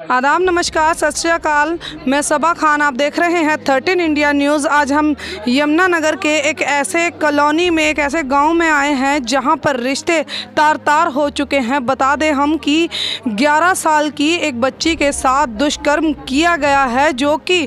आदाब, नमस्कार, सत श्री अकाल। मैं सबा खान, आप देख रहे हैं 13 इंडिया न्यूज़। आज हम यमुनानगर के एक ऐसे कॉलोनी में, एक ऐसे गांव में आए हैं जहां पर रिश्ते तार तार हो चुके हैं। बता दें हम कि 11 साल की एक बच्ची के साथ दुष्कर्म किया गया है, जो कि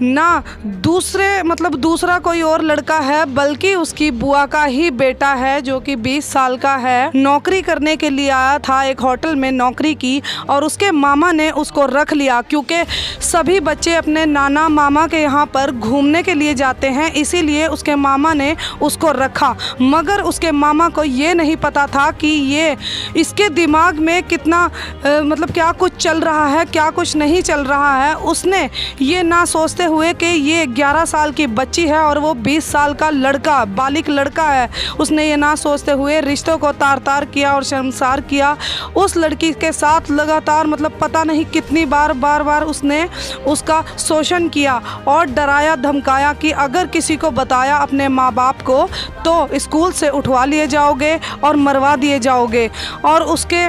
ना दूसरा कोई और लड़का है, बल्कि उसकी बुआ का ही बेटा है, जो कि 20 साल का है। नौकरी करने के लिए आया था, एक होटल में नौकरी की, और उसके मामा ने उसको रख लिया, क्योंकि सभी बच्चे अपने नाना मामा के यहाँ पर घूमने के लिए जाते हैं, इसीलिए उसके मामा ने उसको रखा। मगर उसके मामा को ये नहीं पता था कि ये इसके दिमाग में कितना क्या कुछ चल रहा है, क्या कुछ नहीं चल रहा है। उसने ये ना सोचते हुए कि ये 11 साल की बच्ची है और वो 20 साल का लड़का, बालिग लड़का है, उसने ये ना सोचते हुए रिश्तों को तार तार किया और शर्मसार किया। उस लड़की के साथ लगातार पता नहीं कितनी बार उसने उसका शोषण किया और डराया धमकाया कि अगर किसी को बताया अपने माँ बाप को तो स्कूल से उठवा लिए जाओगे और मरवा दिए जाओगे। और उसके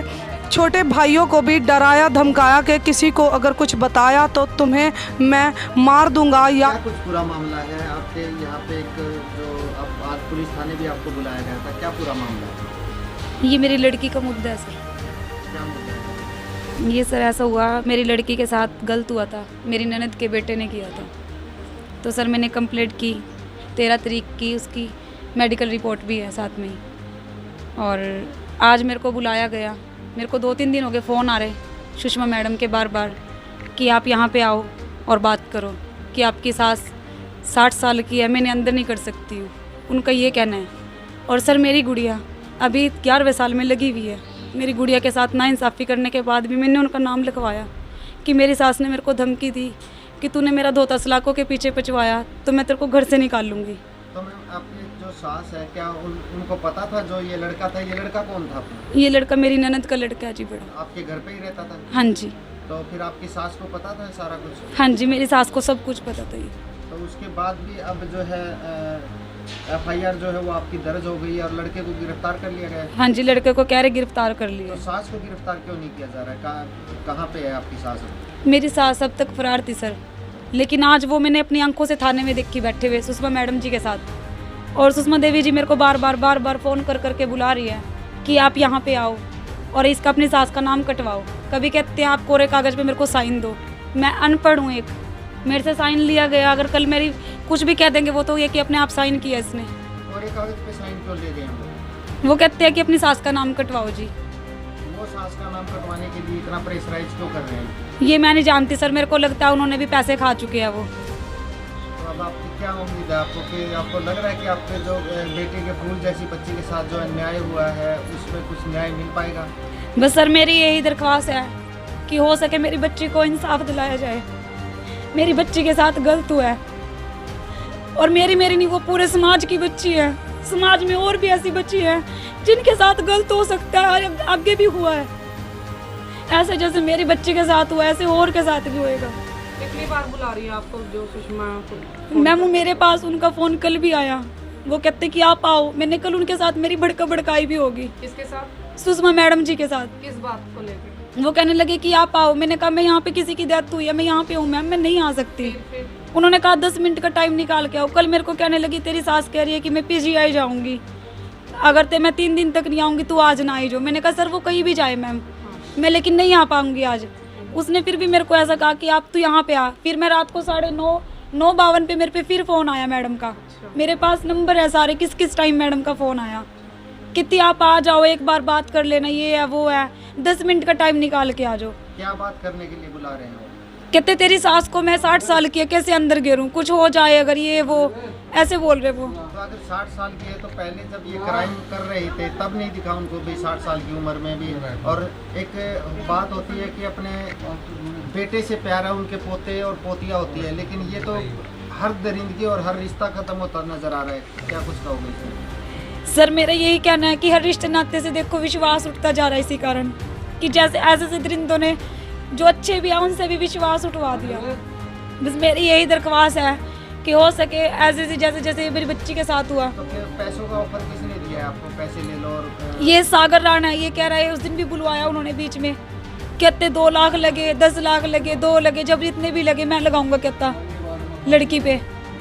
छोटे भाइयों को भी डराया धमकाया कि किसी को अगर कुछ बताया तो तुम्हें मैं मार दूंगा। या कुछ पूरा मामला है आपके यहाँ पे, एक जो अब आज पुलिस थाने भी आपको बुलाया गया था, क्या पूरा मामला है? ये मेरी लड़की का मुद्दा है सर। क्या मुद्दा है? ये सर ऐसा हुआ, मेरी लड़की के साथ गलत हुआ था, मेरी ननद के बेटे ने किया था। तो सर मैंने कंप्लेंट की, 13 तारीख की उसकी मेडिकल रिपोर्ट भी है साथ में ही। और आज मेरे को बुलाया गया, मेरे को 2-3 दिन हो गए फ़ोन आ रहे सुषमा मैडम के बार कि आप यहाँ पे आओ और बात करो, कि आपकी सास 60 साल की है, मैंने अंदर नहीं कर सकती हूँ, उनका ये कहना है। और सर मेरी गुड़िया अभी 11वें साल में लगी हुई है। मेरी गुड़िया के साथ नाइंसाफ़ी करने के बाद भी मैंने उनका नाम लिखवाया कि मेरी सास ने मेरे को धमकी दी कि तूने मेरा 2 तसलाकों के पीछे पचवाया तो मैं तेरे को घर से निकाल लूँगी। तो मैम आपकी जो सास है, क्या उनको पता था जो ये लड़का था? ये लड़का कौन था आपको? ये लड़का मेरी ननद का लड़का है जी, बड़ा। आपके घर पे ही रहता था? हाँ जी। तो फिर आपकी सास को पता था सारा कुछ? हाँ जी, मेरी सास को सब कुछ पता था। तो उसके बाद भी अब जो है FIR जो है वो आपकी दर्ज हो गई है और लड़के को गिरफ्तार कर लिया गया है? हाँ जी, लड़के को कह रहे गिरफ्तार कर लिया। तो सास को गिरफ्तार क्यों नहीं किया जा रहा है? कहाँ पे है आपकी सास? मेरी सास अब तक फरार थी सर, लेकिन आज वो मैंने अपनी आंखों से थाने में देखी बैठे हुए सुषमा मैडम जी के साथ। और सुषमा देवी जी मेरे को बार बार फ़ोन करके बुला रही है कि आप यहाँ पे आओ और इसका अपनी सास का नाम कटवाओ। कभी कहते हैं आप कोरे कागज़ पे मेरे को साइन दो, मैं अनपढ़ हूँ, एक मेरे से साइन लिया गया, अगर कल मेरी कुछ भी कह देंगे वो तो ये कि अपने आप साइन किया इसने। कोरे कागज पे साइन क्यों ले गए हम? वो कहते हैं कि अपनी सास का नाम कटवाओ जी। वो सास का नाम कटवाने के लिए इतना प्रेशराइज क्यों कर रहे हैं? ये मैं नहीं जानती सर, मेरे को लगता है उन्होंने भी पैसे खा चुके हैं वो। तो अब आपकी क्या उम्मीद है आपको, कि आपको लग रहा है कि आपके जो बेटे के फूल जैसी बच्ची के साथ जो अन्याय हुआ है उसमें कुछ न्याय मिल पाएगा? बस सर मेरी यही दरख्वास्त है कि हो सके मेरी बच्ची को इंसाफ दिलाया जाए। मेरी बच्ची के साथ गलत हुआ है और मेरी नहीं, वो पूरे समाज की बच्ची है। समाज में और भी ऐसी बच्ची है जिनके साथ गलत हो सकता है और आगे भी हुआ है। ऐसे जैसे मेरी बच्ची के साथ हुआ ऐसे और के साथ भी होएगा। कितनी बार बुला रही है आपको जो सुषमा को? मैम मेरे पास उनका फ़ोन कल भी आया, वो कहते कि आप आओ। मैंने कल उनके साथ मेरी भड़काई भी होगी। किसके साथ? सुषमा मैडम जी के साथ। किस बात को लेकर? वो कहने लगे कि आप आओ। मैंने कहा मैं यहाँ पे किसी की डेथ हुई है, मैं यहाँ पे हूँ मैम, मैं नहीं आ सकती। उन्होंने कहा 10 मिनट का टाइम निकाल के आओ। कल मेरे को कहने लगी तेरी सास कह रही है कि मैं PGI जाऊँगी, अगर मैं 3 दिन तक नहीं आऊँगी तो आज ना आई जो। मैंने कहा सर वो कहीं भी जाए मैम, मैं लेकिन नहीं आ पाऊँगी आज। उसने फिर भी मेरे को ऐसा कहा कि आप तो यहाँ पे आ। फिर मैं रात को 9:52 पे मेरे पे फिर फ़ोन आया मैडम का। मेरे पास नंबर है सारे, किस टाइम मैडम का फ़ोन आया, कितनी आप आ जाओ, एक बार बात कर लेना, ये है वो है, 10 मिनट का टाइम निकाल के आ जाओ। क्या बात करने के लिए बुला रहे हैं? कहते तेरी सास को मैं 60 साल की है, कैसे अंदर गिरूं, कुछ हो जाए अगर, ये वो ऐसे बोल रहे वो। तो अगर 60 साल की है तो पहले जब ये क्राइम कर रहे थे तब नहीं दिखा उनको भी 60 साल की उम्र में भी? और एक बात होती है कि अपने बेटे से प्यारा उनके पोते और पोतियाँ होती है, लेकिन ये तो हर दरिंदगी और हर रिश्ता ख़त्म होता नज़र आ रहा है। क्या कुछ कहोगे? सर मेरा यही कहना है कि हर रिश्ते नाते से देखो विश्वास उठता जा रहा है, इसी कारण कि जैसे ऐसे दरिंदों ने जो अच्छे भी हैं उनसे भी विश्वास उठवा दिया। बस मेरी यही दरख्वास्त है कि हो सके ऐसे जैसे मेरी बच्ची के साथ हुआ। तो पैसों का ऑफर किसने दिया है आपको? पैसे ले लो और ये सागर राणा है, ये कह रहा है, उस दिन भी बुलवाया उन्होंने बीच में कहते 2 लाख लगे, 10 लाख लगे, 2 लगे, जब इतने भी लगे मैं लगाऊंगा कहता लड़की पे,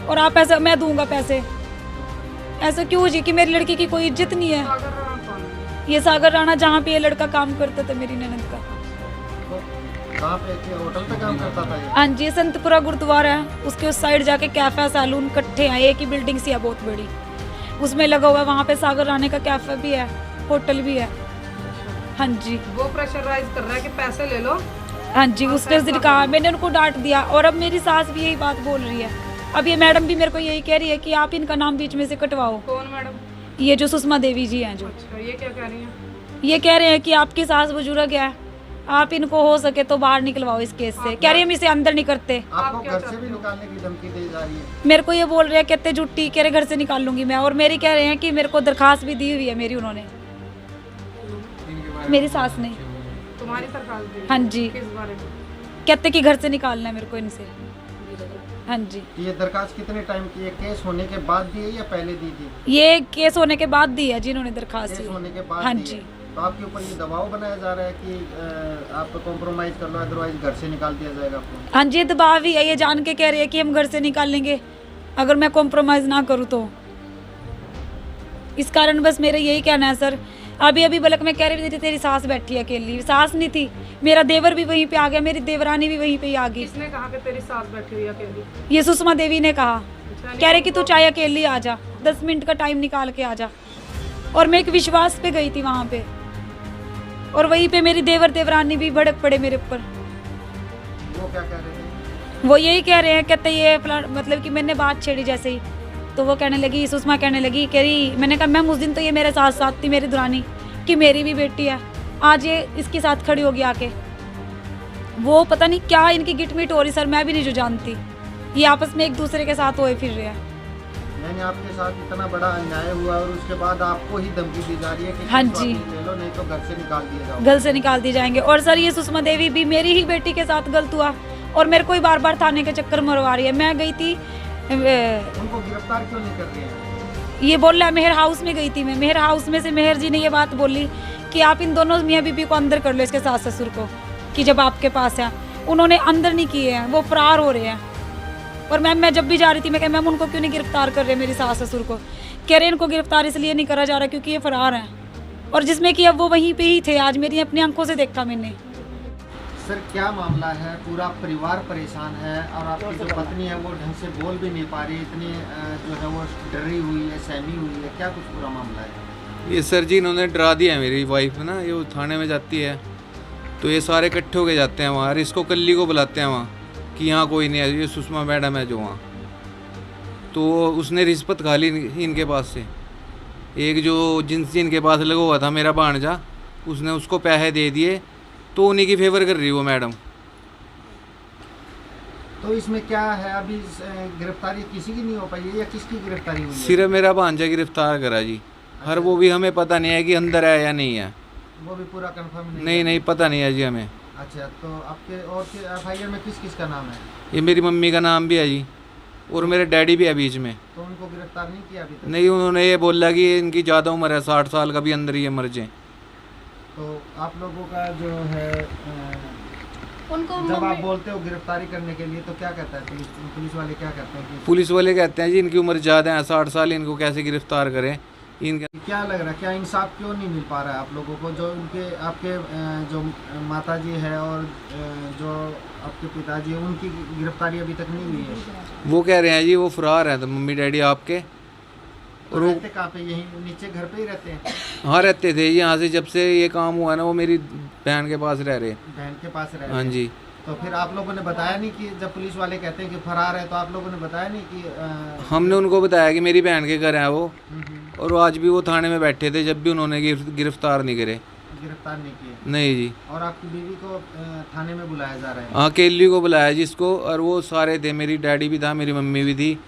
और आप ऐसा मैं दूंगा पैसे। ऐसा क्यों जी कि मेरी लड़की की कोई इज्जत नहीं है। ये सागर राणा जहाँ पे ये लड़का काम करता था मेरी ननद का। कहाँ पे होटल पे काम करता था ये? हाँ जी, संतपुरा गुरुद्वारा है, उसके उस साइड जाके कैफे सैलून इकट्ठे हैं, एक ही बिल्डिंग सी है बहुत बड़ी, उसमें लगा हुआ है। वहाँ पे सागर राणे का कैफे भी है, होटल भी है। हाँ जी, वो प्रेशराइज कर रहा है कि पैसे ले लो। हाँ जी, उसने उस दिन कहा, मैंने उनको डांट दिया, और अब मेरी सास भी यही बात बोल रही है। अब ये मैडम भी मेरे को यही कह रही है कि आप इनका नाम बीच में से कटवाओ। कौन मैडम? ये जो सुषमा देवी जी हैं, जो अच्छा, ये क्या कह रही हैं? ये कह रहे हैं कि आपकी सास बुजुर्ग है, आप इनको हो सके तो बाहर निकलवाओ इस केस से। कह रही है हम इसे अंदर नहीं करते। आपको घर से भी निकालने की धमकी दी जा रही है? मेरे को ये बोल रहे हैं, कहते झूठी, कह रहे घर से निकाल लूंगी मैं, और मेरी कह रहे हैं कि मेरे को दरखास्त भी दी हुई है मेरी, उन्होंने, मेरी सास ने। तुम्हारी सरकार दी? हाँ जी, किस बारे में? कहते कि घर से निकालना है मेरे को इनसे। हाँ जी, ये दरखास्त कितने टाइम की है? केस होने के बाद दी है या पहले दी थी? ये केस होने के बाद दी है जिन्होंने दरखास्त केस दी। होने के बाद हाँ दी जी। है। तो आपके ऊपर ये दबाव बनाया जा रहा है कि आप कॉम्प्रोमाइज कर लो, अदरवाइज घर से निकाल दिया जाएगा आपको? हाँ जी, दबाव ही है, ये जान के कह रहे हैं कि हम घर से निकाल लेंगे अगर मैं कॉम्प्रोमाइज ना करूँ तो। इस कारण बस मेरा यही कहना है सर। अभी अभी बलक में कह रही थी तेरी सास बैठी है अकेली, सास नहीं थी, मेरा देवर भी वहीं पे आ गया, मेरी देवरानी भी वहीं पे ही आ गई। किसने कहा कि तेरी सास बैठी हुई है अकेली? ये सुषमा देवी ने कहा, अच्छा, कह रहे कि तू चाहे अकेली आ जा, 10 मिनट का टाइम निकाल के आ जा। और मैं एक विश्वास पे गई थी वहाँ पे, और वहीं पे मेरी देवर देवरानी भी भड़क पड़े मेरे ऊपर। वो क्या कह रहे थे? वो यही कह रहे हैं, कहते ये मतलब कि मैंने बात छेड़ी जैसे ही, तो वो कहने लगी, सुषमा कहने लगी, कह रही, मैंने कहा मैम उस दिन तो ये मेरे साथ साथ थी मेरी दुरानी, कि मेरी भी बेटी है, आज ये इसके साथ खड़ी होगी आके। वो पता नहीं क्या इनकी गिटमिट हो रही सर, मैं भी नहीं जो जानती। ये आपस में एक दूसरे के साथ होए फिर रहे हैं। यानी आपके साथ इतना बड़ा अन्याय हुआ और उसके बाद आपको ही धमकी दी जा रही है कि हाँ केस जी। वापस ले लो, नहीं तो घर से निकाल दिया जाओ। घर से निकाल दी जाएंगे। और सर ये सुषमा देवी भी मेरी ही बेटी के साथ गलत हुआ, और मेरे को ही बार बार थाने के चक्कर मरवा रही है। मैं गई थी, उनको गिरफ्तार क्यों नहीं कर रही है? ये बोल रहा है मेहर हाउस में गई थी मैं, मेहर हाउस में से मेहर जी ने ये बात बोली कि आप इन दोनों मियाँ बीबी को अंदर कर लो, इसके सास ससुर को, कि जब आपके पास है। उन्होंने अंदर नहीं किए हैं, वो फरार हो रहे हैं। और मैम मैं जब भी जा रही थी मैं कह मैम उनको क्यों नहीं गिरफ्तार कर रहे मेरी सास ससुर को? कह रहे इनको गिरफ्तार इसलिए नहीं करा जा रहा क्योंकि ये फरार हैं, और जिसमें कि अब वो वहीं पे ही थे। आज मेरी अपनी आंखों से देखा मैंने। सर क्या मामला है? पूरा परिवार परेशान है और आपकी जो पत्नी है वो ढंग से बोल भी नहीं पा रही, इतनी जो है वो डरी हुई है, सहमी हुई है, क्या कुछ पूरा मामला है? ये सर जी इन्होंने डरा दिया है मेरी वाइफ ना, ये वो थाने में जाती है तो ये सारे इकट्ठे होके जाते हैं वहाँ, और इसको कल्ली को बुलाते हैं वहाँ कि यहाँ कोई नहीं है, ये सुषमा मैडम है जो वहाँ। तो उसने रिश्वत खा ली इनके पास से। एक जो जिनसे इनके पास लगा हुआ था मेरा भांजा, उसने उसको पैसे दे दिए, तो उन्हीं की फेवर कर रही वो मैडम। तो इसमें क्या है अभी गिरफ्तारी किसी की नहीं हो पाई है या किसकी गिरफ्तारी हुई है? सिर्फ मेरा भांजा गिरफ्तार करा जी, हर वो भी हमें पता नहीं है कि अंदर है या नहीं है। वो भी पूरा कंफर्म नहीं? नहीं पता नहीं है जी हमें। अच्छा, तो आपके और FIR में किस किस का नाम है? ये मेरी मम्मी का नाम भी है जी, और मेरे डैडी भी है बीच में। तो उनको गिरफ्तार नहीं किया अभी तक? नहीं, उन्होंने ये बोला कि इनकी ज़्यादा उम्र है, 60 साल का भी अंदर ये मर जाए। तो आप लोगों का जो है उनको जब आप बोलते हो गिरफ्तारी करने के लिए तो क्या कहता है पुलिस वाले क्या कहते हैं कि पुलिस वाले कहते हैं जी इनकी उम्र ज़्यादा है, 60 साल, इनको कैसे गिरफ्तार करें? इनके क्या लग रहा है, क्या इंसाफ क्यों नहीं मिल पा रहा है आप लोगों को? जो उनके आपके जो माता जी है और जो आपके पिताजी है उनकी गिरफ्तारी अभी तक नहीं हुई है। वो कह रहे हैं जी वो फरार हैं, तो मम्मी डैडी आपके। और रहते कहाँ पे? यहीं नीचे घर पे ही रहते हैं? हाँ रहते थे, यहाँ से जब से ये काम हुआ ना वो मेरी बहन के पास रह रहे। बहन के पास रह रहे हाँ हैं। जी। तो फिर आप लोगों ने बताया नहीं कि जब पुलिस वाले कहते हैं कि फरार है तो आप लोगों ने बताया नहीं कि हमने उनको बताया कि मेरी बहन के घर है वो, और आज भी वो थाने में बैठे थे जब भी उन्होंने गिरफ्तार नहीं करे। गिरफ्तार नहीं किए? नहीं जी। और आपकी बीवी को थाने में बुलाया जा रहा है? हाँ, केली को बुलाया जिसको, और वो सारे थे, मेरी डैडी भी था, मेरी मम्मी भी थी,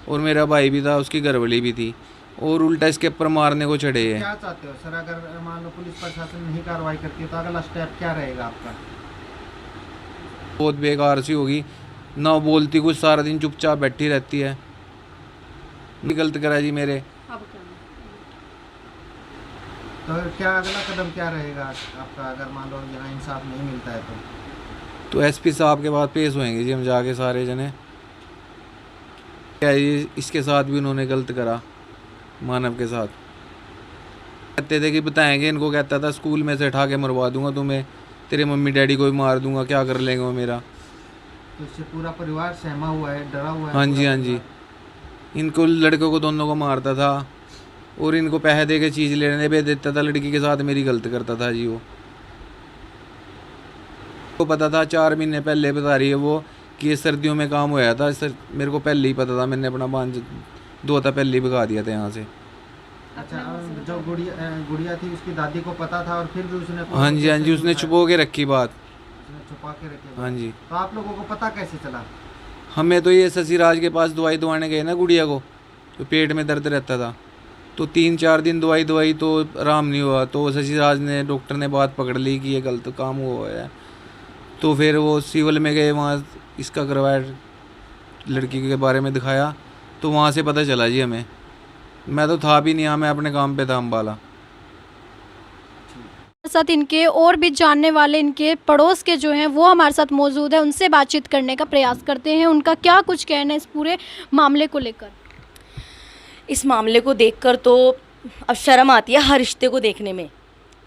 और मेरा भाई भी था, उसकी घरवाली भी थी, और उल्टा इसके ऊपर मारने को चढ़े हैं। क्या चाहते हो सर, अगर मान लो पुलिस प्रशासन नहीं कार्रवाई करती है तो अगला स्टेप क्या रहेगा आपका? बहुत बेकार सी होगी ना, बोलती कुछ, सारा दिन चुपचाप बैठी रहती है। गलत करा जी मेरे। तो क्या अगला कदम क्या रहेगा आपका, अगर मान लो यहाँ इंसाफ नहीं मिलता है तो? एसपी साहब के बाद पेश होएंगे जी हम जाके सारे जने। क्या ये इसके साथ भी उन्होंने गलत करा, मानव के साथ। कहते थे कि बताएंगे, इनको कहता था स्कूल में से उठा के मरवा दूंगा तुम्हें, तेरे मम्मी डैडी को भी मार दूंगा, क्या कर लेंगे वो मेरा। तो इससे पूरा परिवार सहमा हुआ है, डरा हुआ है? हाँ जी, पूरा हाँ जी। परिवार? इनको लड़कों को दोनों को मारता था और इनको पैसे दे के चीज़ लेने पे देता था, लड़की के साथ मेरी गलत करता था जी। वो को पता था, 4 महीने पहले बता रही है वो कि ये सर्दियों में काम होया था सर। मेरे को पहले ही पता था, मैंने अपना बांझ धोता पहले ही भगा दिया था यहाँ से। अच्छा, जो गुड़िया थी उसकी दादी को पता था और फिर भी उसने? हाँ जी, हाँ जी, उसने छुपो के रखी बात। उसने छुपा के रखी? हाँ जी। तो आप लोगों को पता कैसे चला? हमें तो ये शशिराज के पास दवाई दवाने गए ना गुड़िया को, तो पेट में दर्द रहता था, तो 3-4 दिन दवाई तो आराम नहीं हुआ। तो शशिराज ने, डॉक्टर ने बात पकड़ ली कि ये गलत काम हुआ है। तो फिर वो सिविल में गए, वहाँ इसका करवाया, लड़की के बारे में दिखाया, तो वहाँ से पता चला जी हमें। मैं तो था भी नहीं यहाँ, मैं अपने काम पे था अम्बाला। साथ इनके और भी जानने वाले इनके पड़ोस के जो हैं वो हमारे साथ मौजूद है, उनसे बातचीत करने का प्रयास करते हैं, उनका क्या कुछ कहना है इस पूरे मामले को लेकर। इस मामले को देखकर तो अब शर्म आती है हर रिश्ते को देखने में।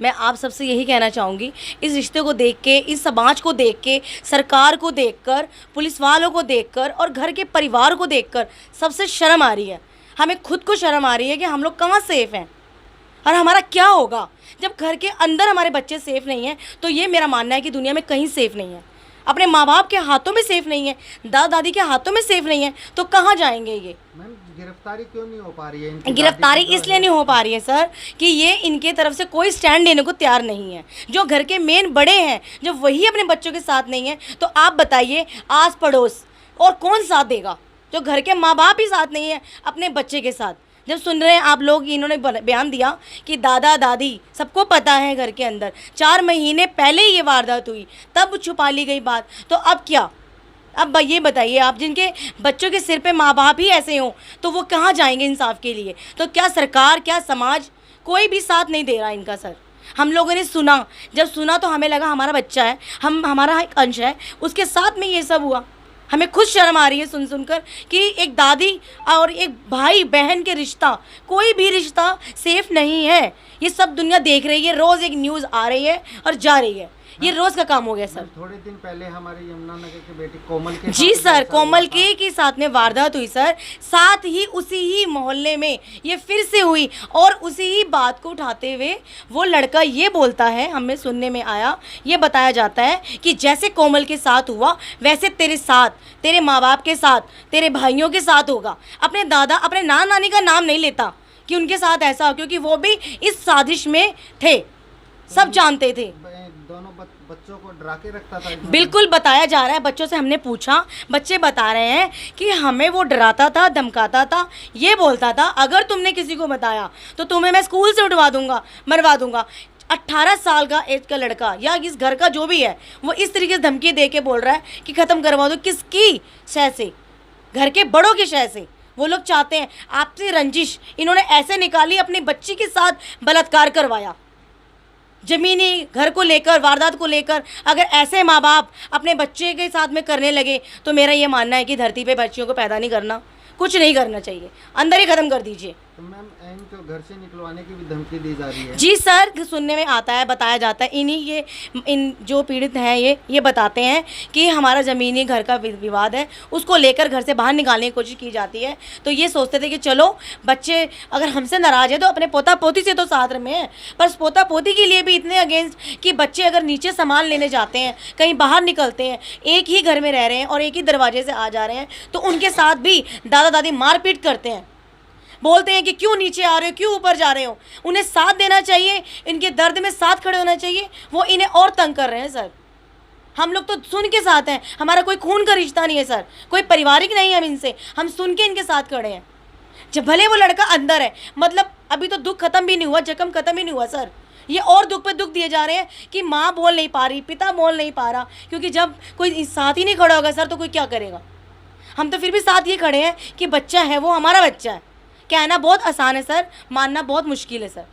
मैं आप सबसे यही कहना चाहूँगी, इस रिश्ते को देख के, इस समाज को देख के, सरकार को देखकर, पुलिस वालों को देखकर और घर के परिवार को देखकर सबसे शर्म आ रही है। हमें खुद को शर्म आ रही है कि हम लोग कहाँ सेफ़ हैं और हमारा क्या होगा जब घर के अंदर हमारे बच्चे सेफ़ नहीं हैं। तो ये मेरा मानना है कि दुनिया में कहीं सेफ़ नहीं है। अपने माँ बाप के हाथों में सेफ़ नहीं है, दादा दादी के हाथों में सेफ़ नहीं है, तो कहाँ जाएंगे ये? मैम, गिरफ्तारी क्यों नहीं हो पा रही है इनकी? गिरफ्तारी दादी की इसलिए नहीं हो पा रही है सर कि ये इनके तरफ से कोई स्टैंड लेने को तैयार नहीं है। जो घर के मेन बड़े हैं, जब वही अपने बच्चों के साथ नहीं है, तो आप बताइए आस पड़ोस और कौन साथ देगा? जो घर के माँ बाप ही साथ नहीं है अपने बच्चे के साथ। जब सुन रहे हैं आप लोग, इन्होंने बयान दिया कि दादा दादी सबको पता है घर के अंदर, 4 महीने पहले ये वारदात हुई, तब छुपा ली गई बात, तो अब क्या? अब ये बताइए आप, जिनके बच्चों के सिर पे माँ बाप ही ऐसे हों तो वो कहाँ जाएंगे इंसाफ के लिए? तो क्या सरकार, क्या समाज, कोई भी साथ नहीं दे रहा इनका सर। हम लोगों ने सुना, जब सुना तो हमें लगा हमारा बच्चा है, हमारा एक अंश है, उसके साथ में ये सब हुआ। हमें खुद शर्म आ रही है सुन सुनकर कि एक दादी और एक भाई बहन के रिश्ता, कोई भी रिश्ता सेफ़ नहीं है। ये सब दुनिया देख रही है, रोज़ एक न्यूज़ आ रही है और जा रही है, ये रोज़ का काम हो गया सर। थोड़े दिन पहले हमारी यमुनानगर की बेटी कोमल के जी साथ सर, ऐसा कोमल हुआ था। के साथ में वारदात हुई सर, साथ ही उसी ही मोहल्ले में ये फिर से हुई और उसी ही बात को उठाते हुए वो लड़का ये बोलता है, हमें सुनने में आया, ये बताया जाता है कि जैसे कोमल के साथ हुआ वैसे तेरे साथ, तेरे माँ बाप के साथ, तेरे भाइयों के साथ होगा। अपने दादा, अपने नाना नानी का नाम नहीं लेता कि उनके साथ ऐसा हो, क्योंकि वो भी इस साजिश में थे, सब जानते थे। दोनों बच्चों को डरा के रखता था? बिल्कुल बताया जा रहा है, बच्चों से हमने पूछा, बच्चे बता रहे हैं कि हमें वो डराता था, धमकाता था, ये बोलता था अगर तुमने किसी को बताया तो तुम्हें मैं स्कूल से उठवा दूंगा, मरवा दूंगा। 18 साल का एज का लड़का या इस घर का जो भी है, वो इस तरीके से धमकी दे के बोल रहा है कि ख़त्म करवा दो। किसकी शय से? घर के बड़ों की शय से। वो लोग चाहते हैं, आपसे रंजिश इन्होंने ऐसे निकाली, अपनी बच्ची के साथ बलात्कार करवाया। ज़मीनी घर को लेकर, वारदात को लेकर अगर ऐसे माँ बाप अपने बच्चे के साथ में करने लगे तो मेरा ये मानना है कि धरती पे बच्चियों को पैदा नहीं करना, कुछ नहीं करना चाहिए, अंदर ही ख़त्म कर दीजिए। तो मैम, इनको घर से निकलवाने की भी धमकी दी जा रही है? जी सर, सुनने में आता है, बताया जाता है, इन जो पीड़ित हैं ये बताते हैं कि हमारा ज़मीनी घर का विवाद है, उसको लेकर घर से बाहर निकालने की कोशिश की जाती है। तो ये सोचते थे कि चलो बच्चे अगर हमसे नाराज़ है तो अपने पोता पोती से तो साथ में हैं, पर पोता पोती के लिए भी इतने अगेंस्ट कि बच्चे अगर नीचे सामान लेने जाते हैं, कहीं बाहर निकलते हैं, एक ही घर में रह रहे हैं और एक ही दरवाजे से आ जा रहे हैं, तो उनके साथ भी दादा दादी मारपीट करते हैं, बोलते हैं कि क्यों नीचे आ रहे हो, क्यों ऊपर जा रहे हो। उन्हें साथ देना चाहिए, इनके दर्द में साथ खड़े होना चाहिए, वो इन्हें और तंग कर रहे हैं सर। हम लोग तो सुन के साथ हैं, हमारा कोई खून का रिश्ता नहीं है सर, कोई पारिवारिक नहीं है हम इनसे, हम सुन के इनके साथ खड़े हैं। जब भले वो लड़का अंदर है, मतलब अभी तो दुख खत्म भी नहीं हुआ, जख्म खत्म ही नहीं हुआ सर, ये और दुख पे दुख दिए जा रहे हैं कि माँ बोल नहीं पा रही, पिता बोल नहीं पा रहा, क्योंकि जब कोई साथ ही नहीं खड़ा होगा सर तो कोई क्या करेगा। हम तो फिर भी साथ ये खड़े हैं कि बच्चा है वो हमारा बच्चा है। कहना बहुत आसान है सर, मानना बहुत मुश्किल है सर।